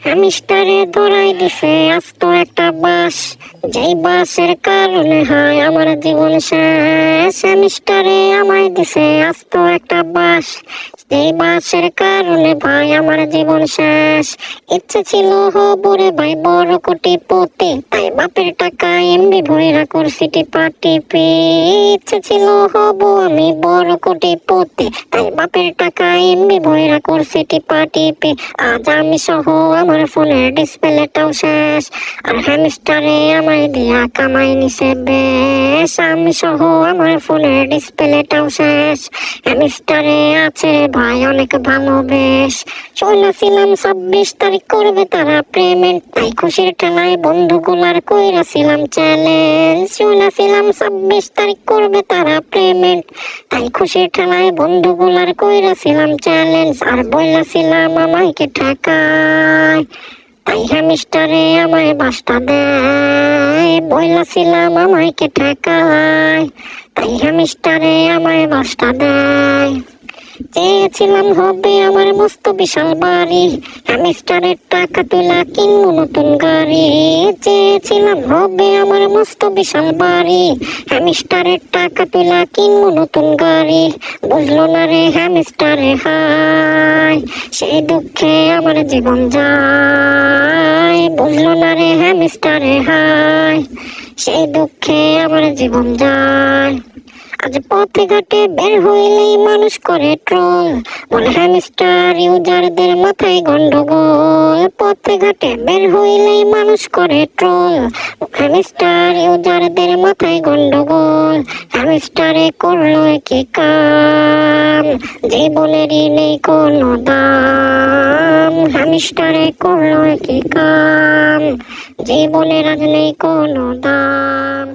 হ্যামস্টারে ধরাই দিছে আস্ত একটা বাস, যেই বাসের কারণে হয় আমার জীবন শেষ। হ্যামস্টারে আমায় দিছে আস্ত একটা বাস, যেই বাসের কারণে ভাই আমার জীবন শেষ। ইচ্ছে ছিল হবো রে ভাই বড় কোটিপতি, তাই বাপের টাকা এমবি ভইরা করছি টিপি। ইচ্ছে ছিল হবো আমি বড় কোটিপতি, তাই বাপের টাকা এমবি ভইরা করছি টিপি। আজ আমি সহ আমার ফোনের ডিসপ্লেটাও শেষ, আর হ্যামস্টারে আমায় দিয়া কামাই নিছে বেশ। আমি সহ আমার ফোনের ডিসপ্লেটাও শেষ, হ্যামস্টারে আছে রে ভাই অনেক ভালো বেশ। চলেছিলাম 26 তারিখ করবে তারা পেমেন্ট, তাই খুশির ঠেলায় বন্ধুগুলার কইরাছিলাম চ্যালেঞ্জ। চলেছিলাম 26 তারিখ করবে তারা পেমেন্ট, তাই খুশির ঠেলায় বন্ধুগুলার কইরাছিলাম চ্যালেঞ্জ। আর বইলাছিলাম আমাকে ঠেকায়, তাই হ্যামস্টারে আমায় বাসটা দেয়। বইলাছিলাম আমাকে ঠেকায়, তাই হ্যামস্টারে আমায় বাসটা দেয়। চেয়েছিলাম হবে আমার মস্ত বিশাল বাড়ি, হ্যামস্টারের টাকা তুলা কিনবো নতুন গাড়ি। চেয়েছিলাম হবে আমার মস্ত বিশাল বাড়ি, হ্যামস্টারের টাকা তুলা কিনবো নতুন গাড়ি। বুঝলো না রে হ্যামস্টারে হায়, সেই দুঃখে আমার জীবন যায়। বুঝলো না রে হ্যামস্টারে হায়, সেই দুঃখে আমার জীবন যায়। আজ পথে ঘাটে বের হইলেই মানুষ করে ট্রোল, বলে হ্যামস্টার ইউজারদের মাথায় গন্ডগোল। পথে ঘাটে বের হইলেই মানুষ করে ট্রোল, হ্যামস্টার ইউজারদের মাথায় গন্ডগোল। হ্যামস্টারে করলো কি কাম, জীবনেরই নেই কোনো দাম। হ্যামস্টারে করলো কি কাম, জীবনের আজ নেই কোনো দাম।